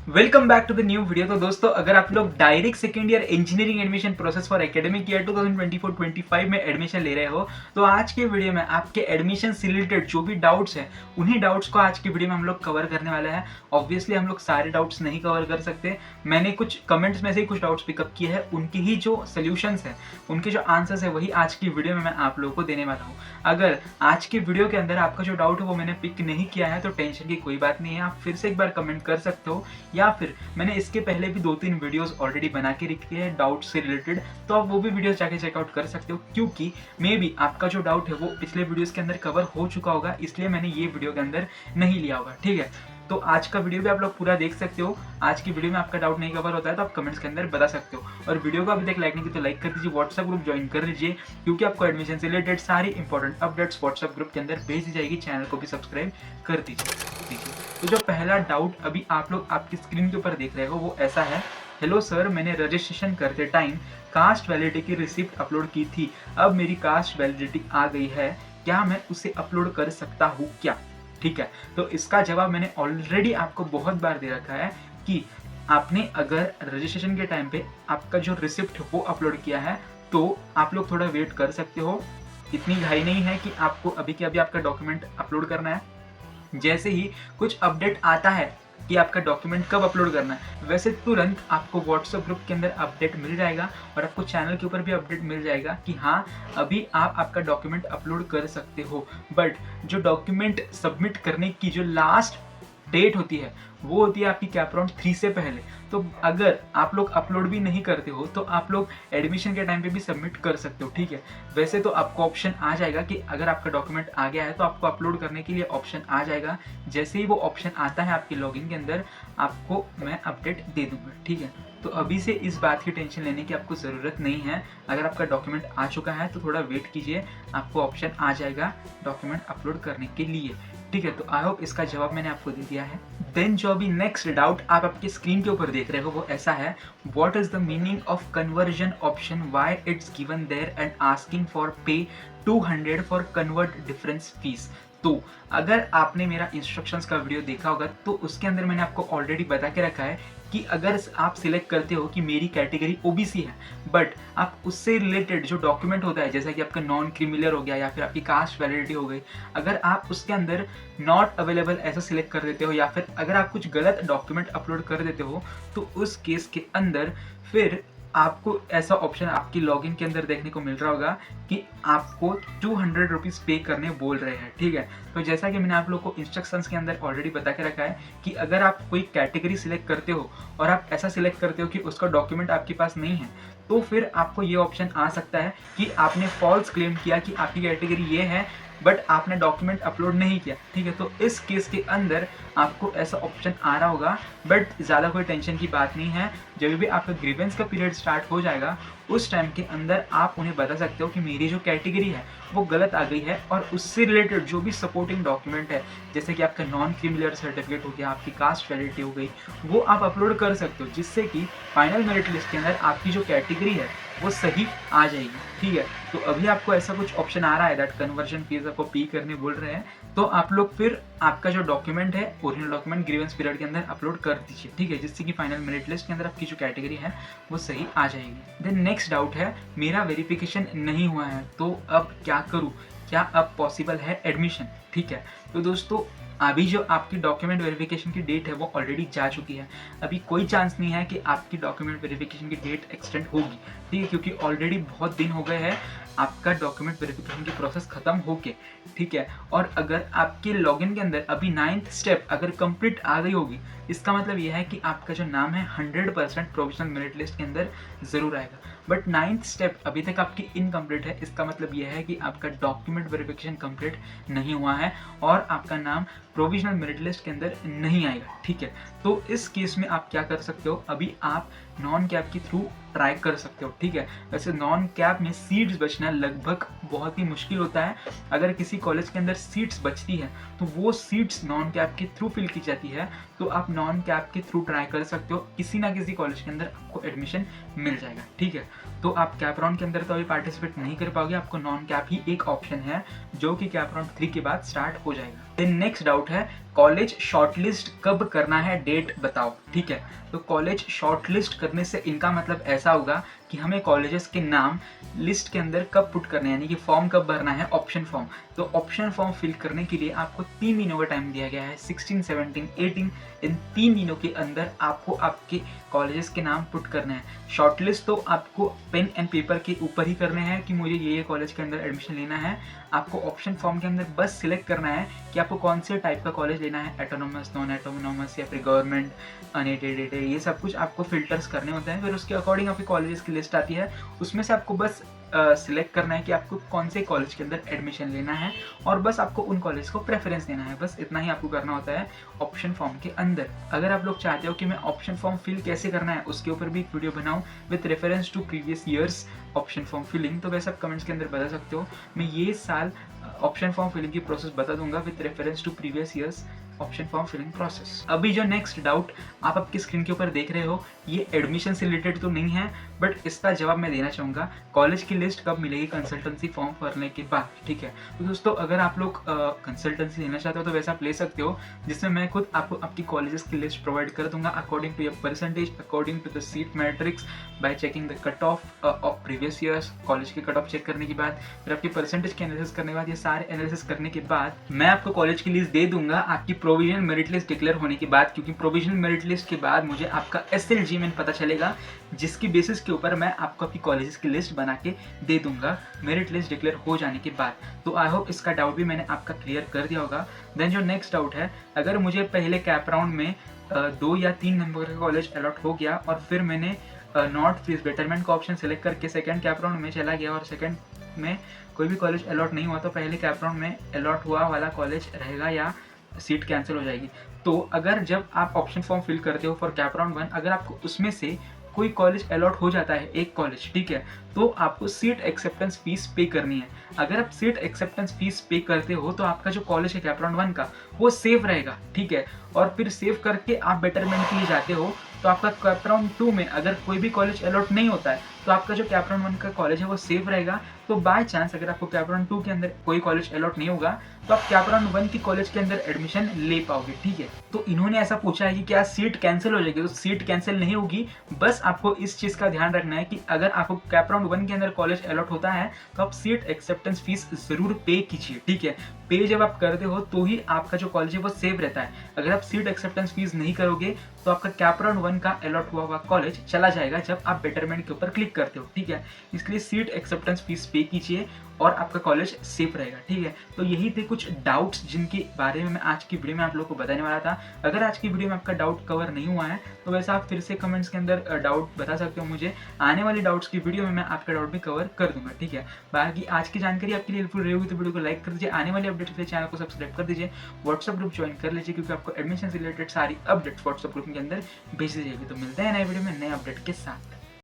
Welcome back to the new video. तो दोस्तों, अगर आप लोग direct second year engineering admission process for academic year 2024-25 में एडमिशन ले रहे हो, तो आज के वीडियो में आपके एडमिशन से रिलेटेड जो भी डाउट्स हैं, उन्हीं डाउट्स को आज की वीडियो में हम लोग कवर करने वाले हैं। ऑब्वियसली हम लोग सारे डाउट्स नहीं कवर कर सकते। मैंने कुछ कमेंट्स में से ही कुछ डाउट्स पिकअप किए हैं, उनकी ही जो सोल्यूशंस हैं, उनके जो आंसर्स है, वही आज की वीडियो में मैं आप लोगों को देने वाला हूँ। अगर आज की वीडियो के अंदर आपका जो डाउट है वो मैंने पिक नहीं किया है, तो टेंशन की कोई बात नहीं है, आप फिर से एक बार कमेंट कर सकते हो, या फिर मैंने इसके पहले भी 2-3 वीडियोस ऑलरेडी बना के रखी है डाउट से रिलेटेड, तो आप वो भी वीडियोस जाके चेकआउट कर सकते हो, क्योंकि मे बी आपका जो डाउट है वो पिछले वीडियोस के अंदर कवर हो चुका होगा, इसलिए मैंने ये वीडियो के अंदर नहीं लिया होगा। ठीक है, तो आज का वीडियो भी आप लोग पूरा देख सकते हो। आज की वीडियो में आपका डाउट नहीं कवर होता है तो आप कमेंट्स के अंदर बता सकते हो, और वीडियो को अभी तक लाइक नहीं किया तो लाइक कर दीजिए, व्हाट्सएप ग्रुप ज्वाइन कर लीजिए, क्योंकि आपको एडमिशन से रिलेटेड सारी इंपॉर्टेंट अपडेट्स व्हाट्सएप ग्रुप के अंदर भेज दी जाएगी। चैनल को भी सब्सक्राइब कर दीजिए। तो जो पहला डाउट अभी आप लोग आपकी स्क्रीन के ऊपर देख रहे हो वो ऐसा है। हेलो सर, मैंने रजिस्ट्रेशन करते टाइम कास्ट वैलिडिटी की रिसिप्ट अपलोड की थी, अब मेरी कास्ट वैलिडिटी आ गई है, क्या मैं उसे अपलोड कर सकता हूँ क्या? ठीक है, तो इसका जवाब मैंने ऑलरेडी आपको बहुत बार दे रखा है कि आपने अगर रजिस्ट्रेशन के टाइम पे आपका जो रिसिप्ट वो अपलोड किया है, तो आप लोग थोड़ा वेट कर सकते हो। इतनी घाई नहीं है कि आपको अभी के अभी आपका डॉक्यूमेंट अपलोड करना है। जैसे ही कुछ अपडेट आता है कि आपका डॉक्यूमेंट कब अपलोड करना है, वैसे तुरंत आपको व्हाट्सएप ग्रुप के अंदर अपडेट मिल जाएगा, और आपको चैनल के ऊपर भी अपडेट मिल जाएगा कि हाँ, अभी आप आपका डॉक्यूमेंट अपलोड कर सकते हो। बट जो डॉक्यूमेंट सबमिट करने की जो लास्ट डेट होती है वो होती है आपकी कैपराउंड 3 से पहले। तो अगर आप लोग अपलोड भी नहीं करते हो तो आप लोग एडमिशन के टाइम पे भी सबमिट कर सकते हो। ठीक है, वैसे तो आपको ऑप्शन आ जाएगा कि अगर आपका डॉक्यूमेंट आ गया है तो आपको अपलोड करने के लिए ऑप्शन आ जाएगा। जैसे ही वो ऑप्शन आता है आपके लॉगिन के अंदर, आपको मैं अपडेट दे दूंगा। ठीक है, तो अभी से इस बात की टेंशन लेने की आपको ज़रूरत नहीं है। अगर आपका डॉक्यूमेंट आ चुका है तो थोड़ा वेट कीजिए, आपको ऑप्शन आ जाएगा डॉक्यूमेंट अपलोड करने के लिए। ठीक है, तो आई होप इसका जवाब मैंने आपको दे दिया है। देन जो अभी नेक्स्ट डाउट आप आपकी स्क्रीन के ऊपर देख रहे हो वो ऐसा है। What is the meaning of conversion option, why it's given there and asking for pay 200 for convert difference fees? तो अगर आपने मेरा इंस्ट्रक्शंस का वीडियो देखा होगा तो उसके अंदर मैंने आपको ऑलरेडी बता के रखा है कि अगर आप सिलेक्ट करते हो कि मेरी कैटेगरी ओबीसी है, बट आप उससे रिलेटेड जो डॉक्यूमेंट होता है, जैसा कि आपका नॉन क्रिमिनल हो गया या फिर आपकी कास्ट वैलिडिटी हो गई, अगर आप उसके अंदर नॉट अवेलेबल ऐसा सिलेक्ट कर देते हो, या फिर अगर आप कुछ गलत डॉक्यूमेंट अपलोड कर देते हो, तो उस केस के अंदर फिर आपको ऐसा ऑप्शन आपकी लॉगिन के अंदर देखने को मिल रहा होगा कि आपको 200 रुपीज़ पे करने बोल रहे हैं। ठीक है, तो जैसा कि मैंने आप लोग को इंस्ट्रक्शंस के अंदर ऑलरेडी बता के रखा है कि अगर आप कोई कैटेगरी सिलेक्ट करते हो और आप ऐसा सिलेक्ट करते हो कि उसका डॉक्यूमेंट आपके पास नहीं है, तो फिर आपको ये ऑप्शन आ सकता है कि आपने फॉल्स क्लेम किया कि आपकी कैटेगरी ये है, बट आपने डॉक्यूमेंट अपलोड नहीं किया। ठीक है, तो इस केस के अंदर आपको ऐसा ऑप्शन आ रहा होगा, बट ज़्यादा कोई टेंशन की बात नहीं है। जब भी आपका ग्रीवेंस का पीरियड स्टार्ट हो जाएगा, उस टाइम के अंदर आप उन्हें बता सकते हो कि मेरी जो कैटेगरी है वो गलत आ गई है, और उससे रिलेटेड जो भी सपोर्टिंग डॉक्यूमेंट है, जैसे कि आपका नॉन क्रिमिनल सर्टिफिकेट हो गया, आपकी कास्ट वैलिडिटी हो गई, वो आप अपलोड कर सकते हो, जिससे कि फाइनल मेरिट लिस्ट के अंदर आपकी जो कैटेगरी है वो सही आ जाएगी। ठीक है, तो अभी आपको ऐसा कुछ ऑप्शन आ रहा है दैट कन्वर्जन फीस आपको पे करने बोल रहे हैं, तो आप लोग फिर आपका जो डॉक्यूमेंट है, ओरिजिनल डॉक्यूमेंट ग्रीवेंस पीरियड के अंदर अपलोड कर दीजिए। ठीक है, जिससे कि फाइनल मेरिट लिस्ट के अंदर आपकी जो कैटेगरी है वो सही आ जाएगी। देन नेक्स्ट डाउट है, मेरा वेरिफिकेशन नहीं हुआ है तो अब क्या करूँ, क्या अब पॉसिबल है एडमिशन? ठीक है, तो दोस्तों अभी जो आपकी डॉक्यूमेंट वेरिफिकेशन की डेट है वो ऑलरेडी जा चुकी है। अभी कोई चांस नहीं है कि आपकी डॉक्यूमेंट वेरिफिकेशन की डेट एक्सटेंड होगी। ठीक है, क्योंकि ऑलरेडी बहुत दिन हो गए हैं आपका डॉक्यूमेंट वेरिफिकेशन की प्रोसेस खत्म होके। ठीक है, और अगर आपके लॉगिन के अंदर अभी 9th स्टेप अगर कंप्लीट आ गई होगी, इसका मतलब यह है कि आपका जो नाम है 100% प्रोविजनल मेरिट लिस्ट के अंदर ज़रूर आएगा। बट 9th स्टेप अभी तक आपकी इनकम्प्लीट है, इसका मतलब यह है कि आपका डॉक्यूमेंट वेरिफिकेशन कंप्लीट नहीं हुआ है और आपका नाम प्रोविजनल मेरिट लिस्ट के अंदर नहीं आएगा। ठीक है, तो इस केस में आप क्या कर सकते हो, अभी आप नॉन कैप के थ्रू ट्राई कर सकते हो। ठीक है, वैसे नॉन कैप में सीट्स बचना लगभग बहुत ही मुश्किल होता है। अगर किसी कॉलेज के अंदर सीट्स बचती है तो वो सीट्स नॉन कैप के थ्रू फिल की जाती है, तो आप नॉन कैप के थ्रू ट्राई कर सकते हो, किसी ना किसी कॉलेज के अंदर आपको एडमिशन मिल जाएगा। ठीक है, तो आप कैप राउंड के अंदर तो अभी पार्टिसिपेट नहीं कर पाओगे, आपको नॉन कैप ही एक ऑप्शन है जो कि कैप राउंड 3 के बाद स्टार्ट हो जाएगा। देन नेक्स्ट डाउट है, कॉलेज शॉर्टलिस्ट कब करना है, डेट बताओ। ठीक है, तो कॉलेज शॉर्टलिस्ट करने से इनका मतलब ऐसा होगा कि हमें कॉलेजेस के नाम लिस्ट के अंदर कब पुट करने हैं, यानी कि फॉर्म कब भरना है, ऑप्शन फॉर्म। तो ऑप्शन फॉर्म फिल करने के लिए आपको 3 दिनों का टाइम दिया गया है, 16, 17, 18। इन 3 दिनों के अंदर आपको आपके कॉलेजेस के नाम पुट करने हैं। शॉर्टलिस्ट तो आपको पेन एंड पेपर के ऊपर ही करने हैं कि मुझे ये कॉलेज के अंदर एडमिशन लेना है। आपको ऑप्शन फॉर्म के अंदर बस सिलेक्ट करना है कि आपको कौन से टाइप का कॉलेज लेना है, ऑटोनॉमस, नॉन ऑटोनॉमस या फिर गवर्नमेंट, अनएडेड, ये सब कुछ आपको फिल्टर्स करने होते हैं। फिर उसके अकॉर्डिंग आपकी कॉलेजेस की लिस्ट आती है, उसमें से आपको बस सिलेक्ट करना है कि आपको कौन से कॉलेज के अंदर एडमिशन लेना है और बस आपको उन कॉलेज को प्रेफरेंस देना है। बस इतना ही आपको करना होता है ऑप्शन फॉर्म के अंदर। अगर आप लोग चाहते हो कि मैं ऑप्शन फॉर्म फिल कैसे करना है उसके ऊपर भी एक वीडियो बनाऊं with reference to previous years option form filling, तो वैसे आप कमेंट्स के अंदर बता सकते हो। मैं ये साल ऑप्शन फॉर्म फिलिंग की प्रोसेस बता दूंगा with reference to previous years option form filling process. अभी जो नेक्स्ट डाउट आप आपकी स्क्रीन के ऊपर देख रहे हो, ये एडमिशन से रिलेटेड तो नहीं है, बट इसका जवाब मैं देना चाहूँगा। कॉलेज की लिस्ट कब मिलेगी कंसल्टेंसी फॉर्म भरने के बाद। ठीक है, तो दोस्तों अगर आप लोग कंसल्टेंसी लेना चाहते हो तो वैसा आप ले सकते हो, जिसमें मैं खुद आपको आपकी कॉलेजेस की लिस्ट प्रोवाइड कर दूंगा according to your percentage, according to the seat matrix, by checking the cut off of previous years. College की कट ऑफ चेक करने के बाद, फिर आपकी परसेंटेज के एनालिसिस करने के बाद, ये सारे एनालिसिस करने के बाद मैं आपको कॉलेज की लिस्ट दे दूंगा आपकी प्रोविजनल मेरिट लिस्ट डिक्लेयर होने के बाद, क्योंकि प्रोविजनल मेरिट लिस्ट के बाद मुझे आपका SLG में पता चलेगा, जिसकी बेसिस के ऊपर मैं आपको आपकी कॉलेजेस की लिस्ट बना के दे दूंगा मेरिट लिस्ट डिक्लेयर हो जाने के बाद। तो आई होप इसका डाउट भी मैंने आपका क्लियर कर दिया होगा। देन जो नेक्स्ट डाउट है, अगर मुझे पहले कैप राउंड में 2 या 3 नंबर का कॉलेज अलॉट हो गया और फिर मैंने नॉट फीस बेटरमेंट का ऑप्शन सेलेक्ट करके सेकंड कैप राउंड में चला गया और सेकंड में कोई भी कॉलेज अलॉट नहीं हुआ, तो पहले कैप राउंड में अलॉट हुआ वाला कॉलेज रहेगा या सीट कैंसिल हो जाएगी। तो अगर जब आप ऑप्शन फॉर्म फिल करते हो फॉर कैप राउंड 1, अगर आपको उसमें से कोई कॉलेज अलॉट हो जाता है, एक कॉलेज, ठीक है, तो आपको सीट एक्सेप्टेंस फीस पे करनी है। अगर आप सीट एक्सेप्टेंस फीस पे करते हो तो आपका जो कॉलेज है कैप राउंड 1 का वो सेफ रहेगा। ठीक है, और फिर सेव करके आप बेटरमेंट के लिए जाते हो तो आपका कैप राउंड 2 में अगर कोई भी कॉलेज अलॉट नहीं होता है तो आपका जो कैप राउंड 1 का कॉलेज है वो सेफ रहेगा। तो बाय चांस अगर आपको कैप राउंड 2 के अंदर कोई कॉलेज अलॉट नहीं होगा तो आप कैप राउंड 1 की कॉलेज के अंदर एडमिशन ले पाओगे। ठीक है, तो इन्होंने ऐसा पूछा है कि क्या सीट कैंसिल हो जाएगी, तो सीट कैंसिल नहीं होगी। बस आपको इस चीज का ध्यान रखना है कि अगर आपको कैप राउंड 1 के अंदर कॉलेज अलॉट होता है तो आप सीट एक्सेप्टेंस फीस जरूर पे कीजिए। ठीक है, पे जब आप करते हो तो ही आपका जो कॉलेज है वो सेव रहता है। अगर आप सीट एक्सेप्टेंस फीस नहीं करोगे तो आपका कैप राउंड 1 का अलॉट हुआ कॉलेज चला जाएगा जब आप बेटरमेंट के ऊपर क्लिक करते हो। ठीक है, इसलिए सीट एक्सेप्टेंस फीस पे कीजिए और आपका कॉलेज सेफ रहेगा। ठीक है, तो यही थे कुछ डाउट्स जिनके बारे में मैं आज की वीडियो में आप लोगों को बताने वाला था। अगर आज की वीडियो में आपका डाउट कवर नहीं हुआ है तो वैसे आप फिर से कमेंट्स के अंदर डाउट बता सकते हो मुझे। आने वाली डाउट्स की वीडियो में मैं आपका डाउट भी कवर कर दूंगा। ठीक है, बाकी आज की जानकारी आपके लिए हेल्पफुल रहेगी तो वीडियो को लाइक कर दीजिए, आने वाली अपडेट के लिए चैनल को सब्सक्राइब कर दीजिए, व्हाट्सएप ग्रुप ज्वाइन कर लीजिए क्योंकि आपको एडमिशन से रिलेटेड सारी अपडेट्स व्हाट्सएप ग्रुप के अंदर भेज दी जाएगी। तो मिलते हैं नए वीडियो में नए अपडेट के साथ।